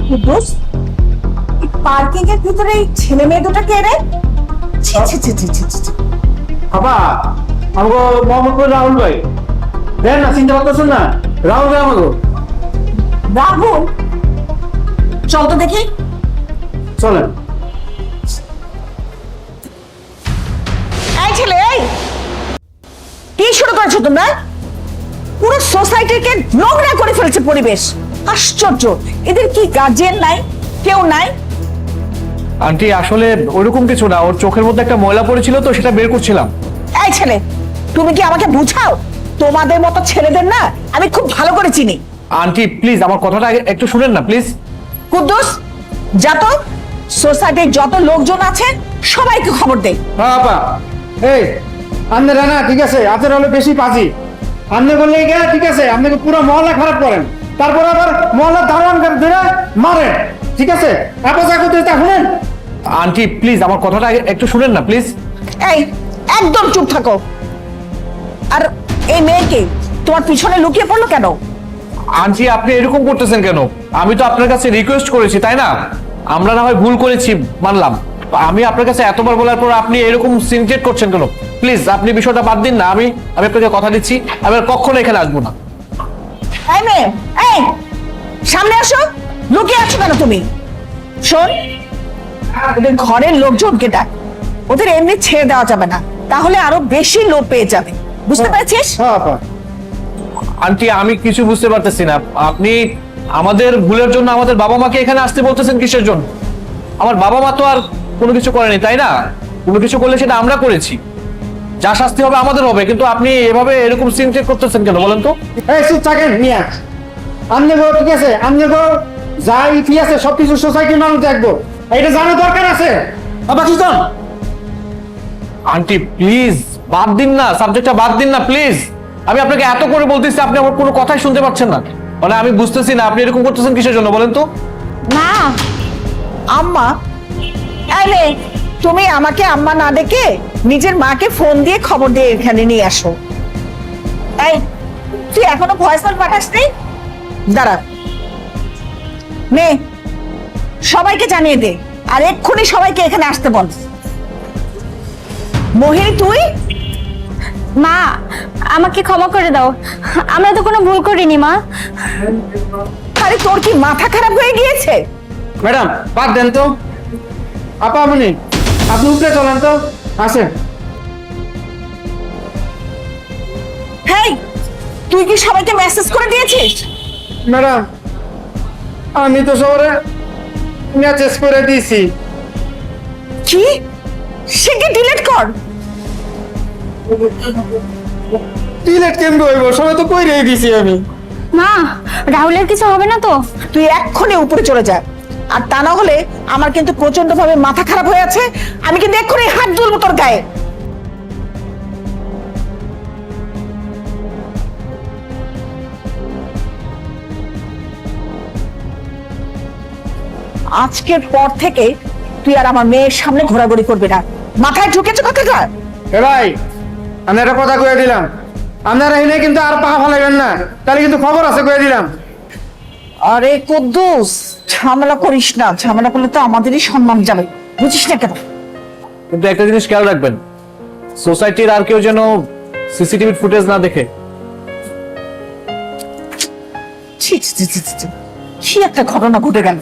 Kuddus, parking এর ভিতরে এই ছেলে মেয়ে দুটো কে রে? ছি ছি ছি ছি ছি ছি। আপা আমাকে মোহাম্মদপুর রাহুল ভাই দেন না, চিন্তা করতেছেন না, রাহুল ভাই আমাকে। রাহুল, চল তো দেখি। চলেন। এই ছেলে, এই কি শুরু করেছো তোমরা? পুরো সোসাইটিকে নোংরা করে ফেলছে পরিবেশ। আশ্চর্য, এদের কি গার্জিয়ান নাই, কেউ নাই? আন্টি আসলে ওইরকম কিছু না, ওর চোখের মধ্যে একটা ময়লা পড়েছিল তো সেটা বের করছিলাম। এই ছেলে, তুমি কি আমাকে বুঝাও? তোমাদের মতো ছেলেদের না আমি খুব ভালো করে চিনি। আন্টি প্লিজ আমার কথাটা আগে একটু শুনেন না প্লিজ। কুদ্দুস, যা তো সোসাইটির যত লোকজন আছে সবাইকে খবর দে। হ্যাঁ আপা, এই আপনারা না ঠিক আছে, আপনারা হলো বেশি পাজি। আপনি বললে গেলে ঠিক আছে, আপনাকে পুরো মহল্লা খারাপ করেন, তারপর আবার মহল্লার দারোয়ান ধরে মারেন, ঠিক আছে? আপা যা করতে তা শুনেন। আন্টি প্লিজ আমার কথাটা আগে একটু শুনেন না প্লিজ। এই একদম চুপ থাকো। আর এই মেয়েকে তোমার পিছনে লুকিয়ে পড়লো কেন? আন্টি আপনি এরকম করতেছেন কেন? আমি তো আপনার কাছে রিকোয়েস্ট করেছি তাই না? আমরা না হয় ভুল করেছি মানলাম, আমি আপনার কাছে এতবার বলার পর আপনি এরকম সিনক্রেট করছেন কেন? প্লিজ আপনি বিষয়টা বাদ দিন না। আমি আপনাকে কথা দিচ্ছি আমি আর কখনো এখানে আসবো না। এই মেয়ে, এই সামনে আসো। লুকিয়ে আছো কেন তুমি? শোন, ওদের ঘরের লোকজনকে ডাক। ওদের এমনি ছেড়ে দেওয়া যাবে না, তাহলে আরো বেশি লোভ পেয়ে যাবে। বুঝতে পেরেছিস? হ্যাঁ আপা। আন্টি আমি কিছু বুঝতে পারতেছি না, আপনি আমাদের ভুলের জন্য আমাদের বাবা মাকে এখানে আসতে বলতেছেন কিসের জন্য? আমার বাবা মা তো আর কোনো কিছু করেনি তাই না? কোনো কিছু করলে সেটা আমরা করেছি, যা শাস্তি হবে আমাদের হবে, কিন্তু আপনি এভাবে এরকম সিনক্রেট করতেছেন কেন বলেন তো? এই চুপ থাকেন মিয়া। আপনি গো ঠিক আছে, আপনি গো যা ইতি আছে সবকিছু সোসাইটির মানুষ দেখবো, এটা জানার দরকার আছে। আপা কি কন? আন্টি প্লিজ বাদ দিন না, সাবজেক্টটা বাদ দিন না প্লিজ। আমি আপনাকে এত করে বলতেছি, আপনি আমার কোনো কথাই শুনতে পাচ্ছেন না। মানে আমি বুঝতেছি না আপনি এরকম করতেছেন কিসের জন্য বলেন তো? না আম্মা, এই মেয়ে, তুমি আমাকে আম্মা না ডেকে নিজের মাকে ফোন দিয়ে খবর দিয়ে এখানে নিয়ে আসো। এই তুই এখনো ভয়েস নোট পাঠাসনি? দাঁড়া, নে সবাইকে জানিয়ে দে, আর এক্ষুনি সবাইকে এখানে আসতে বল। মোহিনী তুই? মা আমাকে ক্ষমা করে দাও, আমরা তো কোনো ভুল করিনি মা। আরে তোর কি মাথা খারাপ হয়ে গিয়েছে? ম্যাডাম বাদ দেন তো। আপা আপনি উপরে চলেন তো, আসেন। হেই, তুই কি সবাইকে মেসেজ করে দিয়েছিস? ম্যাডাম আমি তো শহরে মেসেজ করে দিয়েছি। কি? সে কি ডিলিট কর। ডিলেট কেমন হইব, সবাই তো কইরে দিয়েছি আমি। মা রাহুলের কিছু হবে না তো? তুই এক্ষুনি উপরে চলে যা, আর তা না হলে আমার কিন্তু প্রচন্ড ভাবে মাথা খারাপ হয়ে আছে। আমি কিন্তু এক্ষুনি হাত তুলবো তোর গায়ে। আজকের পর থেকে তুই আর আমার মেয়ের সামনে ঘোরাঘুরি করবি না। মাথায় ঢুকেছে কথাটা? এ ভাই আমি একটা কথা কয়ে দিলাম, আপনারা এনে কিন্তু আর পা ফালাইবেন না, তাহলে কিন্তু খবর আছে কয়ে দিলাম। আরে কুদ্দুস, ঝামেলা করিস না, ঝামেলা করলে তো আমাদেরই সম্মান যাবে, বুঝিস না কেন? কিন্তু একটা জিনিস খেয়াল রাখবেন, সোসাইটির আর কেউ যেন সিসিটিভি ফুটেজ না দেখে। ছি ছি ছি ছি ছি, কি একটা ঘটনা ঘটে গেল।